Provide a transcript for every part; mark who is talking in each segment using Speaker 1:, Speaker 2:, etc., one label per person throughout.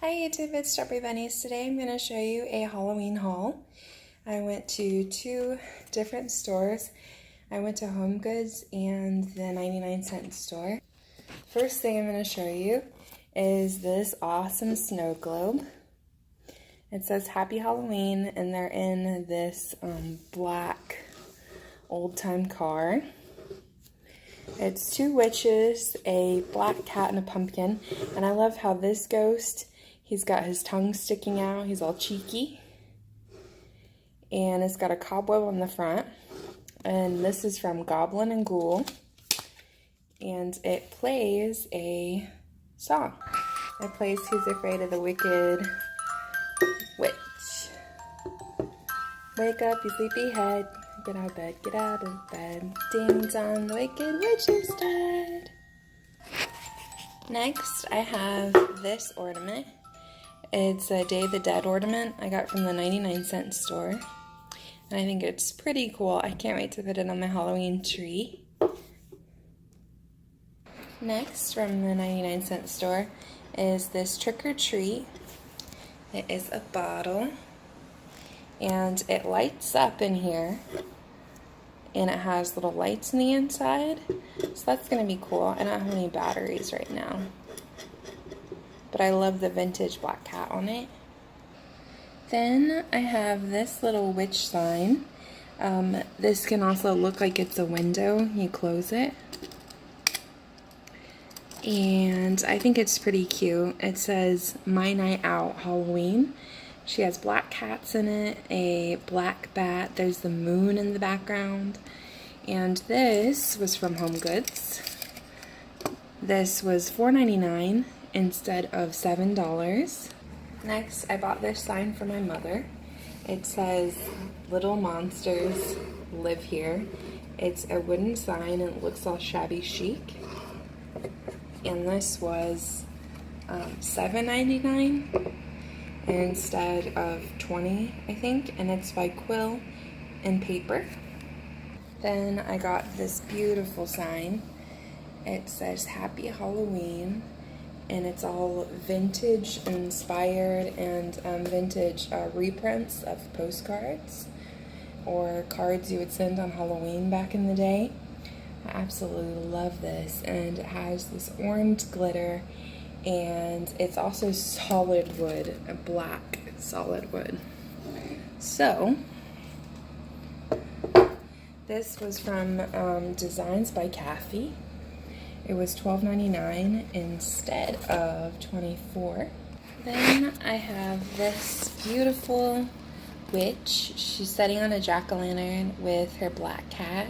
Speaker 1: Hi YouTube, it's Strawberry Bunnies. Today I'm going to show you a Halloween haul. I went to two different stores. I went to Home Goods and the 99-cent store. First thing I'm going to show you is this awesome snow globe. It says Happy Halloween and they're in this black old-time car. It's two witches, a black cat, and a pumpkin. And I love how this ghost, he's got his tongue sticking out. He's all cheeky. And it's got a cobweb on the front. And this is from Goblin and Ghoul. And it plays a song. It plays Who's Afraid of the Wicked Witch. Wake up, you sleepy head. Get out of bed, get out of bed. Ding dong, the wicked witch is dead. Next, I have this ornament. It's a Day of the Dead ornament I got from the 99-cent store. And I think it's pretty cool. I can't wait to put it on my Halloween tree. Next, from the 99-cent store, is this Trick or Treat. It is a bottle. And it lights up in here. And it has little lights on the inside. So that's going to be cool. I don't have any batteries right now. But I love the vintage black cat on it. Then I have this little witch sign. This can also look like it's a window. You close it. And I think it's pretty cute. It says, My Night Out Halloween. She has black cats in it, a black bat, there's the moon in the background, and this was from Home Goods. This was $4.99 instead of $7. Next, I bought this sign for my mother. It says, Little Monsters Live Here. It's a wooden sign and it looks all shabby chic. And this was $7.99. instead of $20, I think, and it's by Quill and paper. Then I got this beautiful sign. It says Happy Halloween, and it's all vintage inspired and vintage reprints of postcards or cards you would send on Halloween back in the day. I absolutely love this, and it has this orange glitter. And it's also solid wood, a black solid wood. So, this was from Designs by Kathy. It was $12.99 instead of $24. Then I have this beautiful witch. She's sitting on a jack-o'-lantern with her black cat.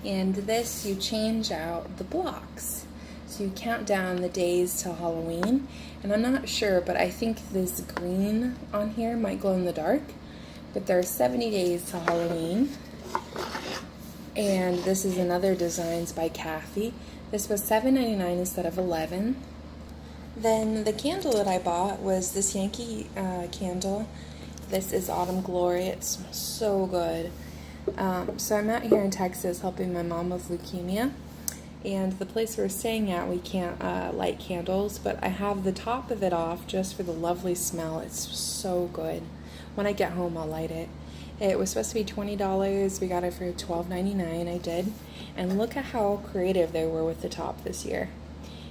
Speaker 1: And this, you change out the blocks. So you count down the days till Halloween, and I'm not sure, but I think this green on here might glow in the dark, but there are 70 days till Halloween. And this is another Designs by Kathy. This was $7.99 instead of $11. Then the candle that I bought was this Yankee candle. This is Autumn Glory. It smells so good. So I'm out here in Texas helping my mom with leukemia. And the place we're staying at, we can't light candles, but I have the top of it off just for the lovely smell. It's so good. When I get home, I'll light it. It was supposed to be $20. We got it for $12.99. I did. And look at how creative they were with the top this year.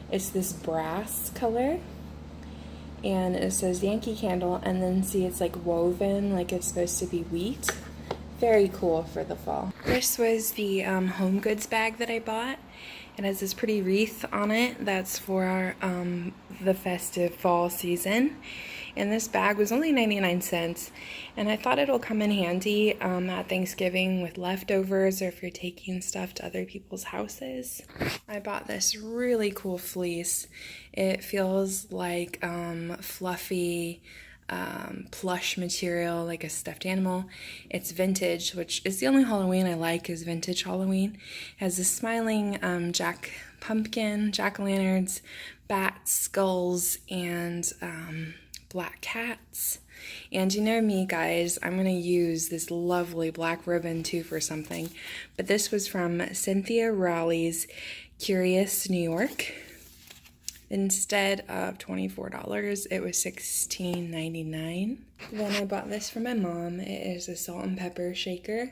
Speaker 1: It's this brass color. And it says Yankee Candle. And then see, it's like woven, like it's supposed to be wheat. Very cool for the fall. This was the Home Goods bag that I bought. It has this pretty wreath on it that's for the festive fall season. And this bag was only 99 cents. And I thought it'll come in handy at Thanksgiving with leftovers or if you're taking stuff to other people's houses. I bought this really cool fleece. It feels like fluffy plush material, like a stuffed animal. It's vintage, which is the only Halloween I like, is vintage Halloween. It has a smiling jack-o'-lanterns, bats, skulls, and black cats. And you know me, guys, I'm going to use this lovely black ribbon too for something. But this was from Cynthia Rowley's Curious New York. Instead of $24, it was $16.99. Then I bought this for my mom. It is a salt and pepper shaker.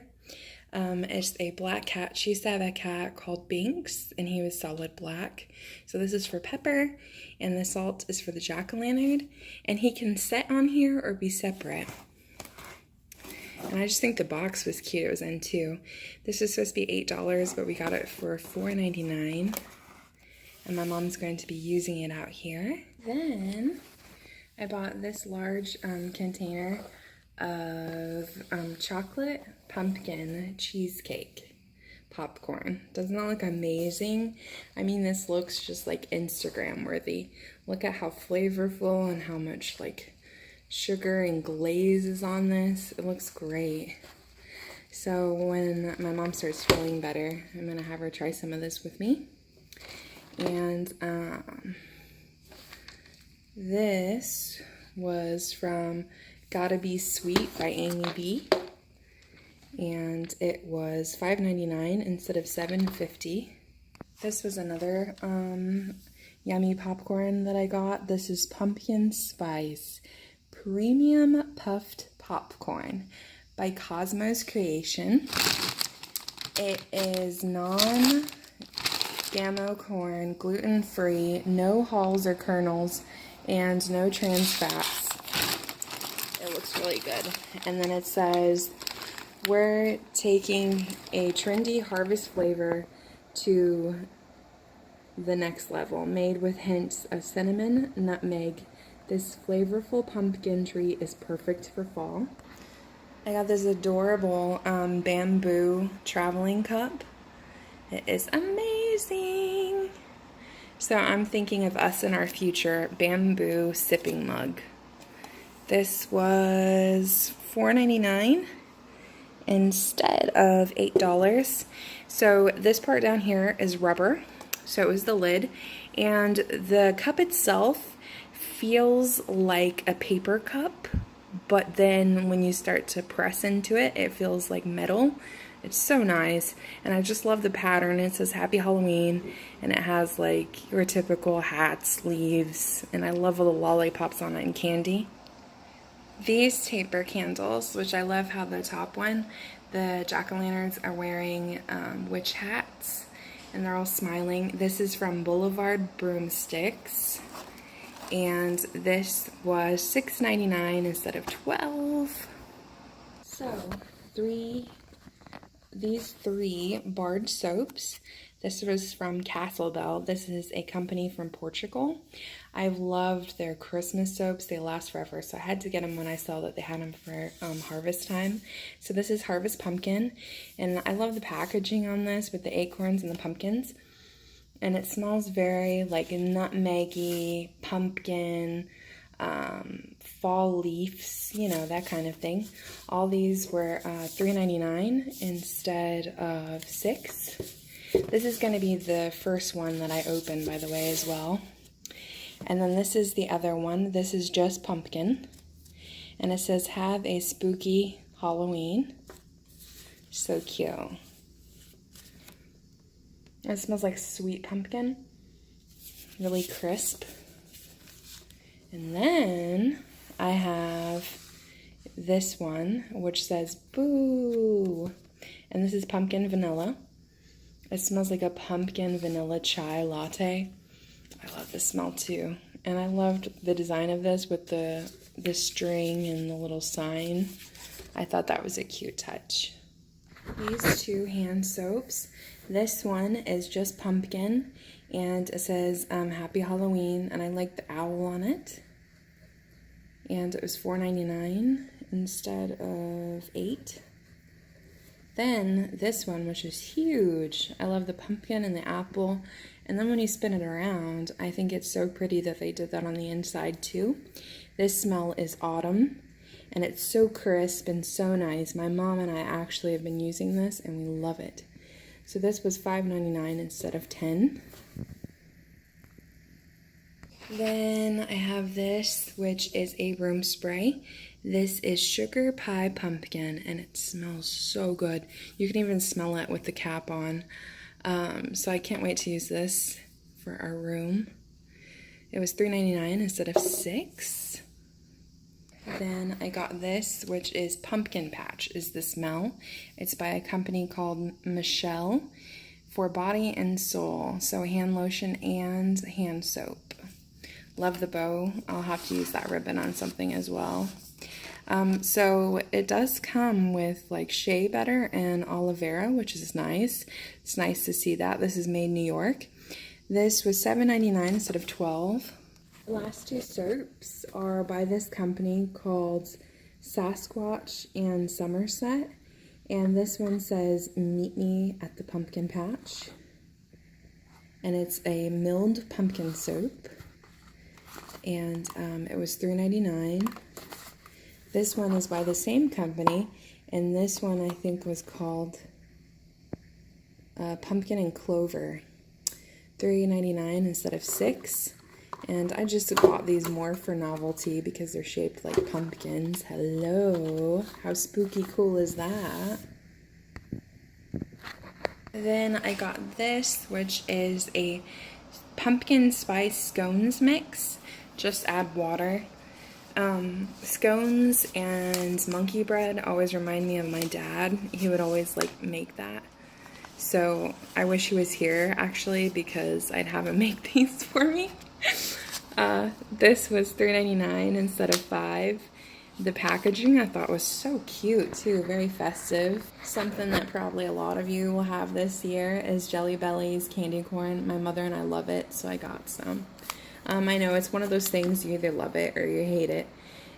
Speaker 1: It's a black cat. She used to have a cat called Binks, and he was solid black. So this is for pepper, and the salt is for the jack-o'-lantern. And he can sit on here or be separate. And I just think the box was cute. It was in two. This was supposed to be $8, but we got it for $4.99. And my mom's going to be using it out here. Then I bought this large container of chocolate pumpkin cheesecake popcorn. Doesn't that look amazing? I mean, this looks just like Instagram worthy. Look at how flavorful and how much like sugar and glaze is on this. It looks great. So when my mom starts feeling better, I'm gonna have her try some of this with me. And this was from Gotta Be Sweet by Amy B. And it was $5.99 instead of $7.50. This was another yummy popcorn that I got. This is Pumpkin Spice Premium Puffed Popcorn by Cosmos Creation. It is non-GMO corn, gluten-free, no hulls or kernels, and no trans fats. It looks really good. And then it says, we're taking a trendy harvest flavor to the next level, made with hints of cinnamon, nutmeg. This flavorful pumpkin treat is perfect for fall. I got this adorable bamboo traveling cup. It is amazing. So I'm thinking of us in our future, bamboo sipping mug. This was $4.99 instead of $8. So this part down here is rubber. So it was the lid. And the cup itself feels like a paper cup, but then when you start to press into it, it feels like metal. It's so nice, and I just love the pattern. It says Happy Halloween, and it has like your typical hats, leaves, and I love all the lollipops on it and candy. These taper candles, which I love how the top one, the jack-o'-lanterns are wearing witch hats, and they're all smiling. This is from Boulevard Broomsticks, and this was $6.99 instead of $12. So, these three barred soaps. This was from Castle Bell. This is a company from Portugal. I've loved their Christmas soaps. They last forever, so I had to get them when I saw that they had them for harvest time. So this is Harvest Pumpkin, and I love the packaging on this with the acorns and the pumpkins. And it smells very like nutmeggy, pumpkin, fall leaves, you know, that kind of thing. All these were $3.99 instead of $6. This is going to be the first one that I opened, by the way, as well. And then this is the other one. This is just pumpkin. And it says, have a spooky Halloween. So cute. It smells like sweet pumpkin. Really crisp. And then I have this one, which says boo. And this is pumpkin vanilla. It smells like a pumpkin vanilla chai latte. I love the smell too. And I loved the design of this with the string and the little sign. I thought that was a cute touch. These two hand soaps. This one is just pumpkin, and it says Happy Halloween, and I like the owl on it. And it was $4.99 instead of $8. Then this one, which is huge. I love the pumpkin and the apple. And then when you spin it around, I think it's so pretty that they did that on the inside too. This smell is autumn, and it's so crisp and so nice. My mom and I actually have been using this, and we love it. So this was $5.99 instead of $10. Then I have this, which is a room spray. This is Sugar Pie Pumpkin, and it smells so good. You can even smell it with the cap on. So I can't wait to use this for our room. It was $3.99 instead of $6. Then I got this, which is Pumpkin Patch is the smell. It's by a company called Michelle for body and soul. So hand lotion and hand soap. Love the bow. I'll have to use that ribbon on something as well. So it does come with like shea butter and aloe vera, which is nice. It's nice to see that. This is made in New York. This was $7.99 instead of $12. The last two soaps are by this company called Sasquatch and Somerset. And this one says, "Meet me at the pumpkin patch." And it's a milled pumpkin soap. And it was $3.99. This one is by the same company. And this one I think was called Pumpkin and Clover. $3.99 instead of $6. And I just bought these more for novelty because they're shaped like pumpkins. Hello, how spooky cool is that? Then I got this, which is a pumpkin spice scones mix. Just add water. Scones and monkey bread always remind me of my dad. He would always like make that. So I wish he was here actually because I'd have him make these for me. This was $3.99 instead of $5. The packaging I thought was so cute too, very festive. Something that probably a lot of you will have this year is Jelly Bellies candy corn. My mother and I love it, so I got some. I know it's one of those things you either love it or you hate it.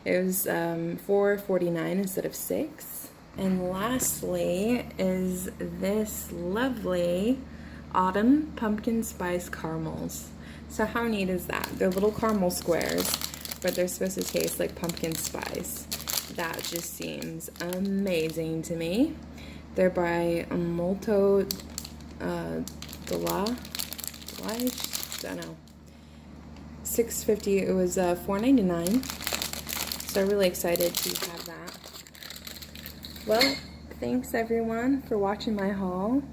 Speaker 1: It was $4.49 instead of $6. And lastly is this lovely autumn pumpkin spice caramels. So how neat is that? They're little caramel squares, but they're supposed to taste like pumpkin spice. That just seems amazing to me. They're by Molto Della. I don't know. $6.50. It was $4.99. So I'm really excited to have that. Well, thanks everyone for watching my haul.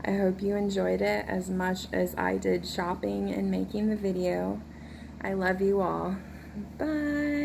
Speaker 1: I hope you enjoyed it as much as I did shopping and making the video. I love you all. Bye.